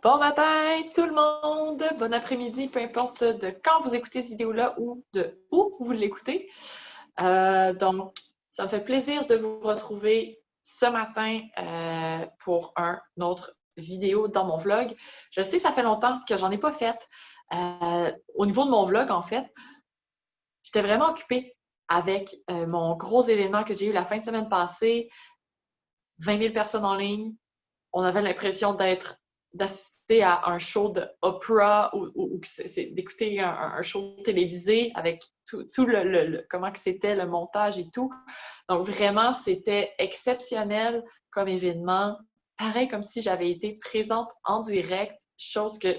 Bon matin tout le monde, bon après-midi, peu importe de quand vous écoutez cette vidéo-là ou de où vous l'écoutez. Donc, ça me fait plaisir de vous retrouver ce matin pour une autre vidéo dans mon vlog. Je sais, ça fait longtemps que j'en ai pas fait. Au niveau de mon vlog, en fait, j'étais vraiment occupée avec mon gros événement que j'ai eu la fin de semaine passée. 20 000 personnes en ligne. On avait l'impression d'assister à un show d'opéra ou d'écouter un show télévisé avec tout comment que c'était, le montage et tout. Donc vraiment, c'était exceptionnel comme événement. Pareil comme si j'avais été présente en direct, chose que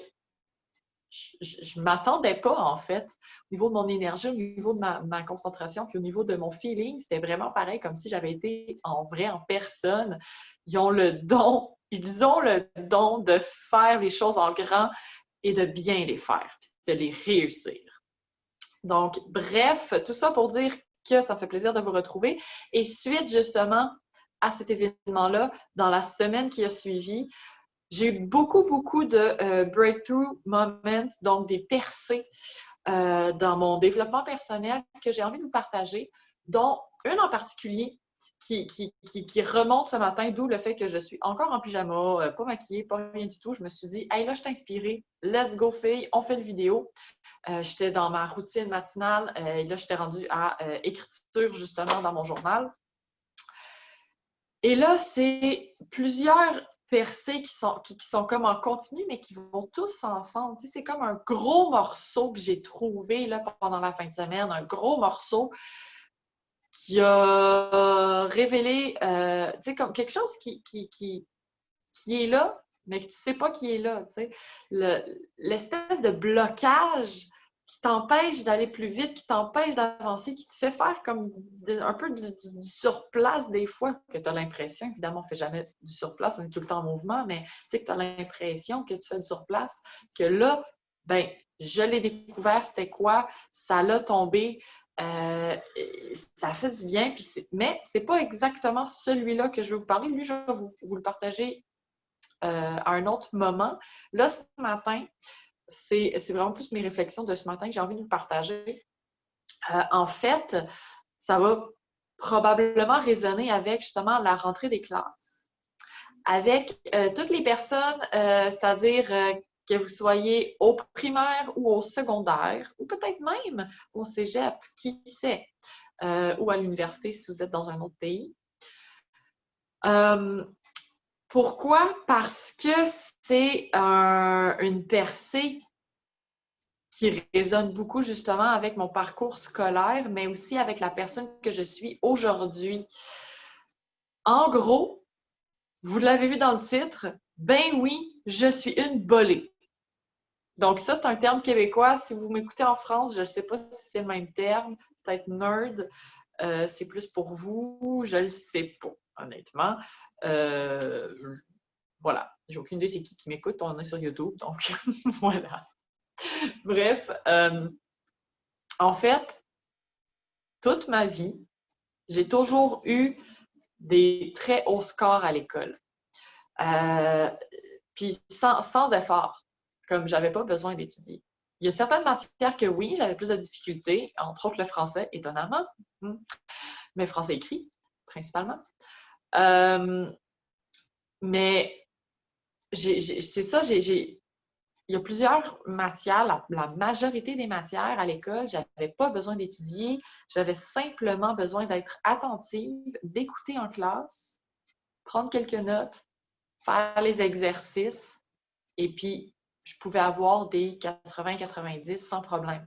je ne m'attendais pas, en fait, au niveau de mon énergie, au niveau de ma concentration, puis au niveau de mon feeling, c'était vraiment pareil, comme si j'avais été en vrai, en personne. Ils ont le don de faire les choses en grand et de bien les faire, puis de les réussir. Donc, bref, tout ça pour dire que ça me fait plaisir de vous retrouver. Et suite, justement, à cet événement-là, dans la semaine qui a suivi, j'ai eu beaucoup de breakthrough moments, donc des percées dans mon développement personnel que j'ai envie de vous partager, dont une en particulier qui remonte ce matin, d'où le fait que je suis encore en pyjama, pas maquillée, pas rien du tout. Je me suis dit, hey, là, je t'ai inspirée, let's go, fille, on fait le vidéo. J'étais dans ma routine matinale et là, j'étais rendue à écriture, justement, dans mon journal. Et là, c'est plusieurs percées qui sont comme en continu, mais qui vont tous ensemble. Tu sais, c'est comme un gros morceau que j'ai trouvé là, pendant la fin de semaine, un gros morceau qui a révélé, tu sais, comme quelque chose qui est là, mais que tu sais pas qui est là. Tu sais. L'espèce de blocage qui t'empêche d'aller plus vite, qui t'empêche d'avancer, qui te fait faire comme un peu du surplace des fois, que tu as l'impression, évidemment, on ne fait jamais du surplace, on est tout le temps en mouvement, mais tu sais que tu as l'impression que tu fais du surplace, que là, ben, je l'ai découvert, c'était quoi, ça l'a tombé, ça fait du bien, mais c'est pas exactement celui-là que je vais vous parler. Lui, je vais vous le partager à un autre moment. Là, ce matin, c'est vraiment plus mes réflexions de ce matin que j'ai envie de vous partager. En fait, ça va probablement résonner avec justement la rentrée des classes. Avec toutes les personnes, c'est-à-dire que vous soyez au primaire ou au secondaire, ou peut-être même au cégep, qui sait, ou à l'université si vous êtes dans un autre pays. Pourquoi? Parce que c'est une percée qui résonne beaucoup justement avec mon parcours scolaire, mais aussi avec la personne que je suis aujourd'hui. En gros, vous l'avez vu dans le titre, ben oui, je suis une bolée. Donc ça, c'est un terme québécois. Si vous m'écoutez en France, je ne sais pas si c'est le même terme, peut-être nerd, c'est plus pour vous, je ne le sais pas, honnêtement. Voilà, j'ai aucune idée c'est qui m'écoute, on est sur YouTube, donc voilà. Bref, en fait, toute ma vie, j'ai toujours eu des très hauts scores à l'école. Puis sans effort, comme j'avais pas besoin d'étudier. Il y a certaines matières que oui, j'avais plus de difficultés, entre autres le français, étonnamment, mais français écrit, principalement. Mais c'est ça, il y a plusieurs matières, la majorité des matières à l'école, je n'avais pas besoin d'étudier, j'avais simplement besoin d'être attentive, d'écouter en classe, prendre quelques notes, faire les exercices, et puis je pouvais avoir des 80-90 sans problème.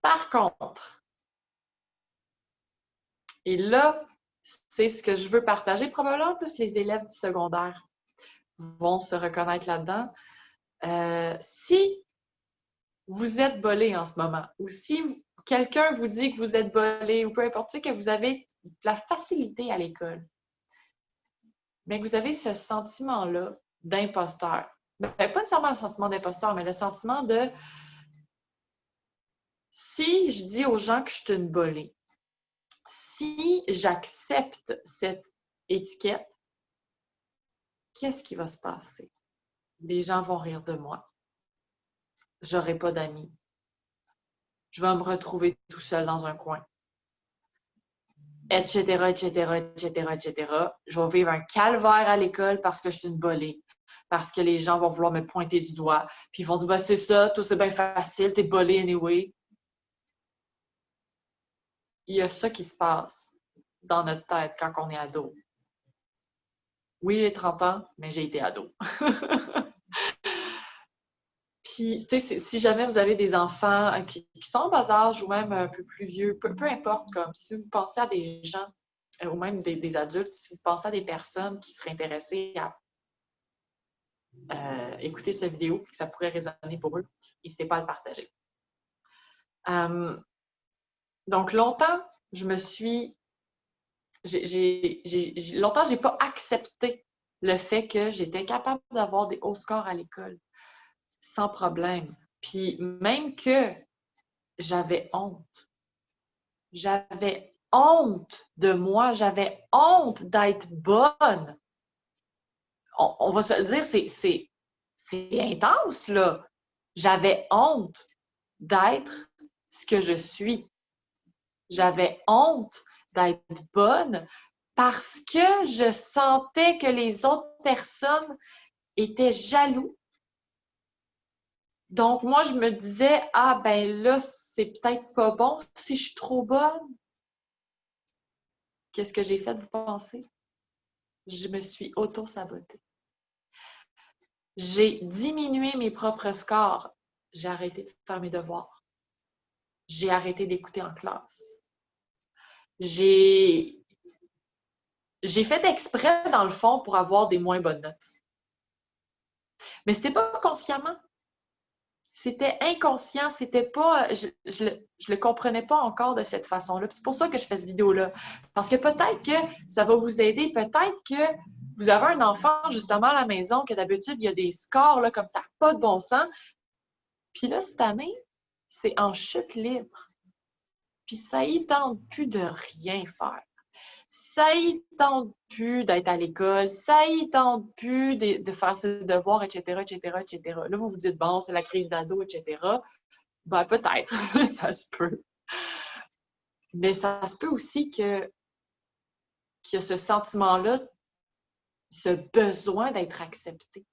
Par contre, et là, c'est ce que je veux partager, probablement plus les élèves du secondaire vont se reconnaître là-dedans. Si vous êtes bolé en ce moment, ou si quelqu'un vous dit que vous êtes bolé, ou peu importe, que vous avez de la facilité à l'école, mais que vous avez ce sentiment-là d'imposteur. Pas nécessairement le sentiment d'imposteur, mais le sentiment de si je dis aux gens que je suis une bolée, si j'accepte cette étiquette, qu'est-ce qui va se passer? Les gens vont rire de moi. J'aurai pas d'amis. Je vais me retrouver tout seul dans un coin. Etc., etc., etc., etc. Je vais vivre un calvaire à l'école parce que je suis une bolée. Parce que les gens vont vouloir me pointer du doigt. Puis ils vont dire, ben, c'est ça, toi c'est bien facile, t'es bolée anyway. Il y a ça qui se passe dans notre tête quand on est ado. Oui, j'ai 30 ans, mais j'ai été ado. Puis, tu sais, si jamais vous avez des enfants qui sont en bas âge ou même un peu plus vieux, peu importe, comme si vous pensez à des gens ou même des adultes, si vous pensez à des personnes qui seraient intéressées à écouter cette vidéo et que ça pourrait résonner pour eux, n'hésitez pas à le partager. Donc, longtemps, longtemps, j'ai pas accepté le fait que j'étais capable d'avoir des hauts scores à l'école sans problème. Puis même que j'avais honte. J'avais honte de moi. J'avais honte d'être bonne. On va se le dire, c'est intense, là. J'avais honte d'être ce que je suis. J'avais honte d'être bonne parce que je sentais que les autres personnes étaient jaloux. Donc, moi, je me disais, ah, ben là, c'est peut-être pas bon si je suis trop bonne. Qu'est-ce que j'ai fait, vous pensez? Je me suis auto-sabotée. J'ai diminué mes propres scores. J'ai arrêté de faire mes devoirs. J'ai arrêté d'écouter en classe. J'ai fait exprès, dans le fond, pour avoir des moins bonnes notes. Mais c'était pas consciemment. C'était inconscient, c'était pas. Je le comprenais pas encore de cette façon-là. C'est pour ça que je fais cette vidéo-là. Parce que peut-être que ça va vous aider, peut-être que vous avez un enfant justement à la maison, que d'habitude, il y a des scores là, comme ça, pas de bon sens. Puis là, cette année, c'est en chute libre. Puis ça y tente plus de rien faire. Ça y tente plus d'être à l'école, ça y tente plus de faire ses devoirs, etc., etc., etc. Là, vous vous dites, bon, c'est la crise d'ado, etc. Ben, peut-être, ça se peut. Mais ça se peut aussi qu'il y a ce sentiment-là, ce besoin d'être accepté.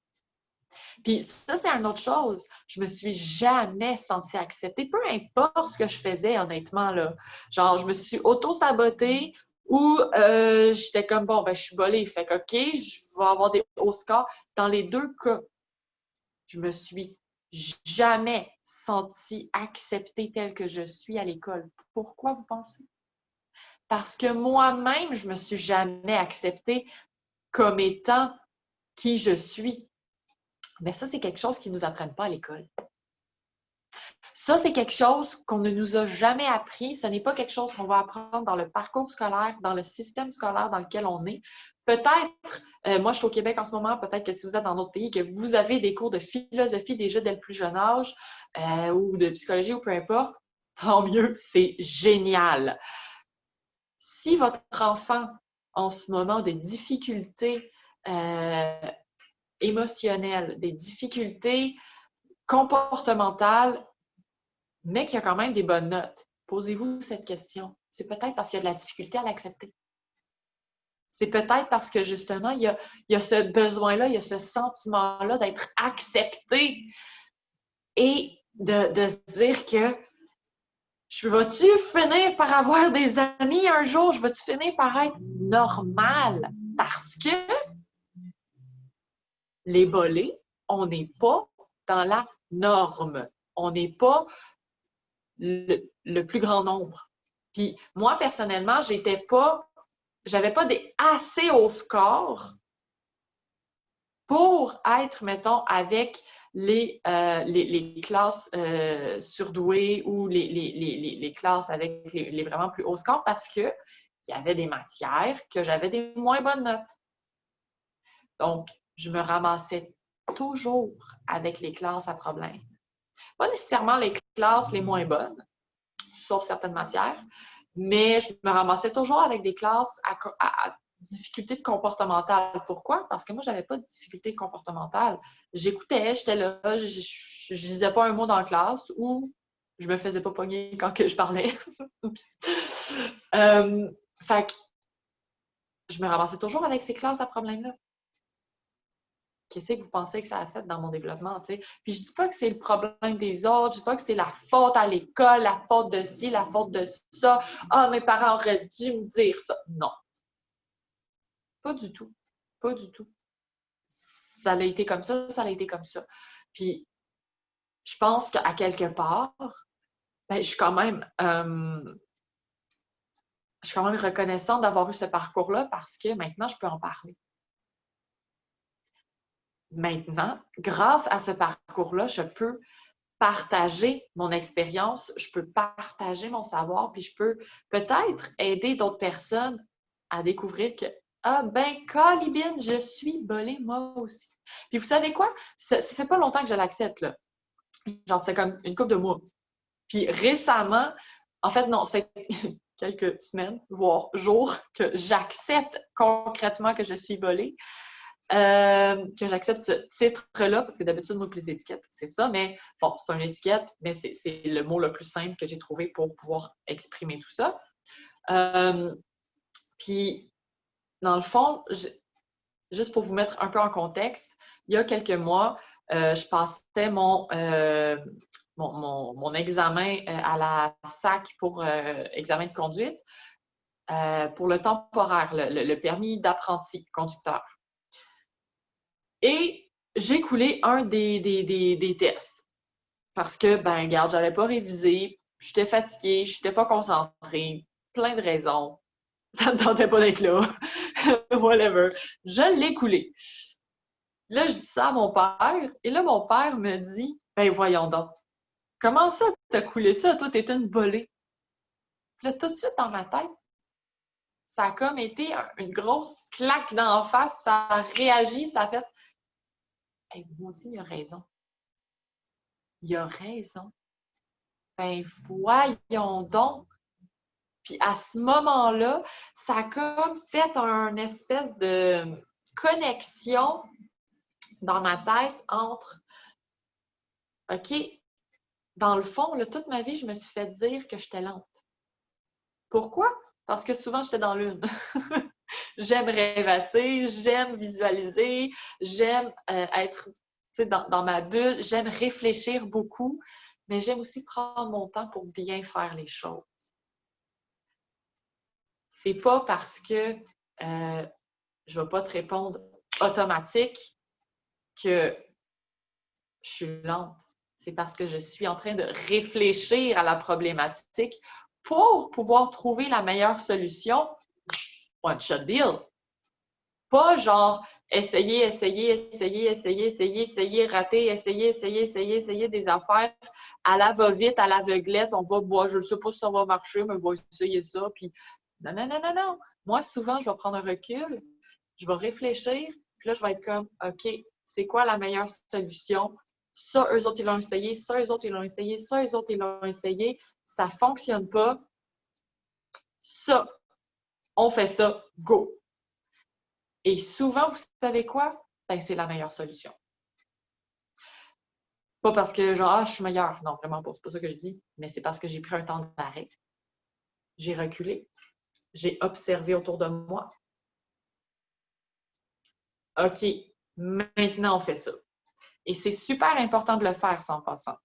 Puis ça, c'est une autre chose. Je me suis jamais sentie acceptée, peu importe ce que je faisais, honnêtement, là. Genre, je me suis auto-sabotée ou j'étais comme, bon, ben, je suis bolée, fait que, OK, je vais avoir des hauts scores. Dans les deux cas, je me suis jamais sentie acceptée telle que je suis à l'école. Pourquoi vous pensez? Parce que moi-même, je me suis jamais acceptée comme étant qui je suis. Mais ça, c'est quelque chose qu'ils ne nous apprennent pas à l'école. Ça, c'est quelque chose qu'on ne nous a jamais appris. Ce n'est pas quelque chose qu'on va apprendre dans le parcours scolaire, dans le système scolaire dans lequel on est. Peut-être, moi je suis au Québec en ce moment, peut-être que si vous êtes dans d'autres pays, que vous avez des cours de philosophie déjà dès le plus jeune âge, ou de psychologie ou peu importe, tant mieux, c'est génial. Si votre enfant, en ce moment, a des difficultés émotionnelles, des difficultés comportementales, mais qu'il y a quand même des bonnes notes, posez-vous cette question. C'est peut-être parce qu'il y a de la difficulté à l'accepter. C'est peut-être parce que, justement, il y a ce besoin-là, il y a ce sentiment-là d'être accepté et de se dire que vas-tu finir par avoir des amis un jour? Je vais-tu finir par être normal? Parce que les bolés, on n'est pas dans la norme. On n'est pas le plus grand nombre. Puis moi, personnellement, j'avais pas des assez hauts scores pour être, mettons, avec les classes surdouées ou les classes avec les vraiment plus hauts scores parce qu'il y avait des matières que j'avais des moins bonnes notes. Donc, je me ramassais toujours avec les classes à problème. Pas nécessairement les classes les moins bonnes, sauf certaines matières, mais je me ramassais toujours avec des classes difficulté comportementale. Pourquoi? Parce que moi, j'avais pas de difficulté comportementale. J'écoutais, j'étais là, je disais pas un mot dans la classe ou je me faisais pas pogner quand que je parlais. Fait que je me ramassais toujours avec ces classes à problème-là. Qu'est-ce que vous pensez que ça a fait dans mon développement, tu sais? Puis je dis pas que c'est le problème des autres, je dis pas que c'est la faute à l'école, la faute de ci, la faute de ça. Ah, mes parents auraient dû me dire ça. Non. Pas du tout. Pas du tout. Ça a été comme ça a été comme ça. Puis je pense qu'à quelque part, ben, je suis quand même reconnaissante d'avoir eu ce parcours-là parce que maintenant, je peux en parler. Maintenant, grâce à ce parcours-là, je peux partager mon expérience, je peux partager mon savoir, puis je peux peut-être aider d'autres personnes à découvrir que ah ben, Colibine, je suis bolée moi aussi. Puis vous savez quoi? Ça fait pas longtemps que je l'accepte, là. Genre, ça fait comme une couple de mois. Puis récemment, en fait, non, ça fait quelques semaines, voire jours, que j'accepte concrètement que je suis bolée. Que j'accepte ce titre-là, parce que d'habitude, moi, les étiquettes, c'est ça, mais bon, c'est une étiquette, mais c'est le mot le plus simple que j'ai trouvé pour pouvoir exprimer tout ça. Puis, dans le fond, juste pour vous mettre un peu en contexte, il y a quelques mois, je passais mon examen à la SAC pour examen de conduite pour le temporaire, le permis d'apprenti conducteur. Et j'ai coulé un des tests parce que, ben, regarde, j'avais pas révisé, j'étais fatiguée, j'étais pas concentrée, plein de raisons. Ça me tentait pas d'être là. Whatever. Je l'ai coulé. Là, je dis ça à mon père, et là, mon père me dit, ben, voyons donc, comment ça, t'as coulé ça? Toi, t'es une volée. Là, tout de suite, dans ma tête, ça a comme été une grosse claque d'en face, ça a réagi, ça a fait, hey, maudit, il a raison. Il a raison. Ben, voyons donc. Puis à ce moment-là, ça a comme fait une espèce de connexion dans ma tête entre, OK, dans le fond, là, toute ma vie, je me suis fait dire que j'étais lente. Pourquoi? Parce que souvent, j'étais dans l'une. J'aime rêvasser, j'aime visualiser, j'aime être dans ma bulle, j'aime réfléchir beaucoup, mais j'aime aussi prendre mon temps pour bien faire les choses. C'est pas parce que je vais pas te répondre automatique que je suis lente. C'est parce que je suis en train de réfléchir à la problématique pour pouvoir trouver la meilleure solution. One shot deal. Pas genre essayer, rater, essayer des affaires à la va-vite, à l'aveuglette. On va, bon, je ne sais pas si ça va marcher, mais on va essayer ça. Puis, non, non, non, non, non. Moi, souvent, je vais prendre un recul, je vais réfléchir, puis là, je vais être comme, OK, c'est quoi la meilleure solution? Ça, eux autres, ils l'ont essayé, ça, eux autres, ils l'ont essayé, ça, eux autres, ils l'ont essayé. Ça ne fonctionne pas. Ça, on fait ça, go! Et souvent, vous savez quoi? Ben, c'est la meilleure solution. Pas parce que, genre, ah, je suis meilleure. Non, vraiment pas. C'est pas ça que je dis. Mais c'est parce que j'ai pris un temps d'arrêt. J'ai reculé. J'ai observé autour de moi. OK, maintenant, on fait ça. Et c'est super important de le faire, ça, en passant.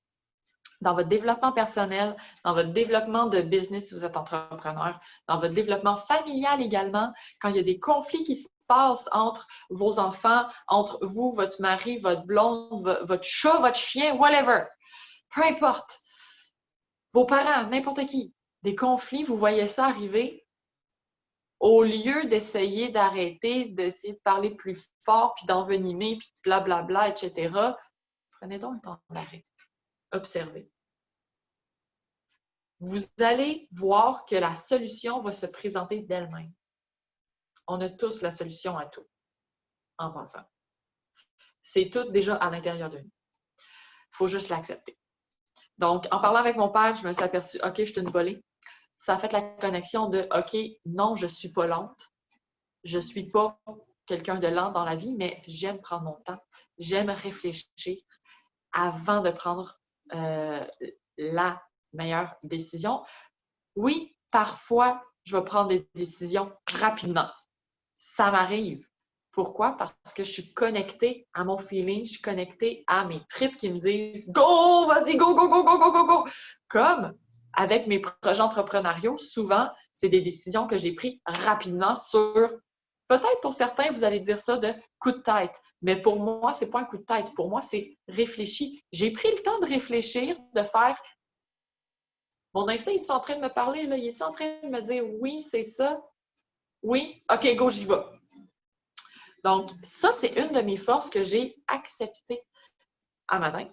Dans votre développement personnel, dans votre développement de business si vous êtes entrepreneur, dans votre développement familial également, quand il y a des conflits qui se passent entre vos enfants, entre vous, votre mari, votre blonde, votre chat, votre chien, whatever, peu importe, vos parents, n'importe qui, des conflits, vous voyez ça arriver, au lieu d'essayer d'arrêter, d'essayer de parler plus fort, puis d'envenimer, puis blablabla, etc., prenez donc un temps d'arrêt. Observez. Vous allez voir que la solution va se présenter d'elle-même. On a tous la solution à tout, en pensant. C'est tout déjà à l'intérieur de nous. Il faut juste l'accepter. Donc, en parlant avec mon père, je me suis aperçue, OK, je suis une volée. Ça a fait la connexion de, OK, non, je ne suis pas lente. je ne suis pas quelqu'un de lent dans la vie, mais j'aime prendre mon temps. J'aime réfléchir avant de prendre la meilleure décision. Oui, parfois, je vais prendre des décisions rapidement. Ça m'arrive. Pourquoi? Parce que je suis connectée à mon feeling, je suis connectée à mes tripes qui me disent « Go! Vas-y, go, go, go, go, go, go, go! » Comme avec mes projets entrepreneuriaux, souvent, c'est des décisions que j'ai prises rapidement sur, peut-être pour certains, vous allez dire ça de coup de tête, mais pour moi, c'est pas un coup de tête. Pour moi, c'est réfléchi. J'ai pris le temps de réfléchir, de faire mon instinct, il est en train de me parler, là? Il est en train de me dire oui, c'est ça? Oui? OK, go, j'y vais. Donc, ça, c'est une de mes forces que j'ai acceptées à matin.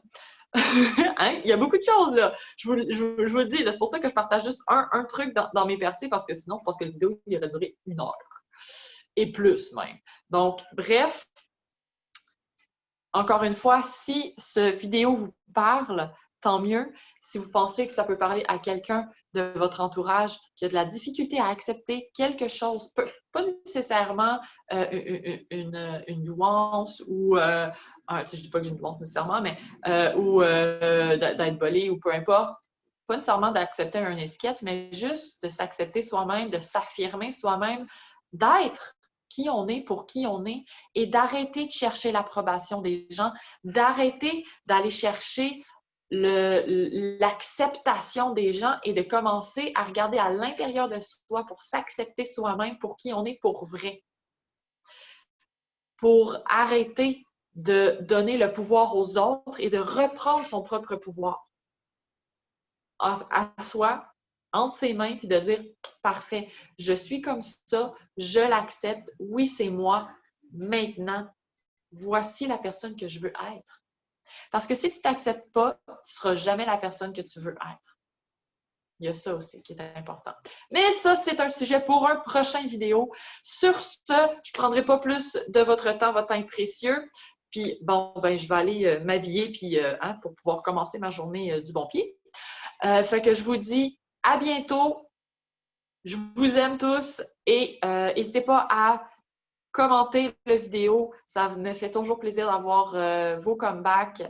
Hein? Il y a beaucoup de choses, là. Je vous le dis, c'est pour ça que je partage juste un truc dans mes percées, parce que sinon, je pense que la vidéo il aurait duré 1 heure. Et plus, même. Donc, bref, encore une fois, si ce vidéo vous parle, tant mieux. Si vous pensez que ça peut parler à quelqu'un de votre entourage qui a de la difficulté à accepter quelque chose, pas nécessairement une nuance ou, je ne dis pas que j'ai une nuance nécessairement, mais ou d'être volé ou peu importe, pas nécessairement d'accepter une étiquette, mais juste de s'accepter soi-même, de s'affirmer soi-même, d'être qui on est, pour qui on est, et d'arrêter de chercher l'approbation des gens, d'arrêter d'aller chercher l'acceptation des gens et de commencer à regarder à l'intérieur de soi pour s'accepter soi-même pour qui on est pour vrai. Pour arrêter de donner le pouvoir aux autres et de reprendre son propre pouvoir à soi, entre ses mains, puis de dire « Parfait, je suis comme ça, je l'accepte, oui, c'est moi, maintenant, voici la personne que je veux être. » Parce que si tu ne t'acceptes pas, tu ne seras jamais la personne que tu veux être. Il y a ça aussi qui est important. Mais ça, c'est un sujet pour un prochain vidéo. Sur ce, je ne prendrai pas plus de votre temps est précieux. Puis, bon, ben, je vais aller m'habiller puis, pour pouvoir commencer ma journée du bon pied. Fait que je vous dis à bientôt. Je vous aime tous et n'hésitez pas à commenter la vidéo. Ça me fait toujours plaisir d'avoir vos comebacks.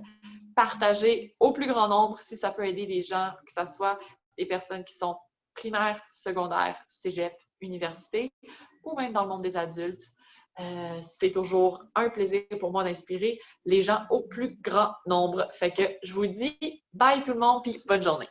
Partagez au plus grand nombre si ça peut aider des gens, que ce soit des personnes qui sont primaires, secondaires, cégep, université ou même dans le monde des adultes. C'est toujours un plaisir pour moi d'inspirer les gens au plus grand nombre. Fait que je vous dis bye tout le monde puis bonne journée.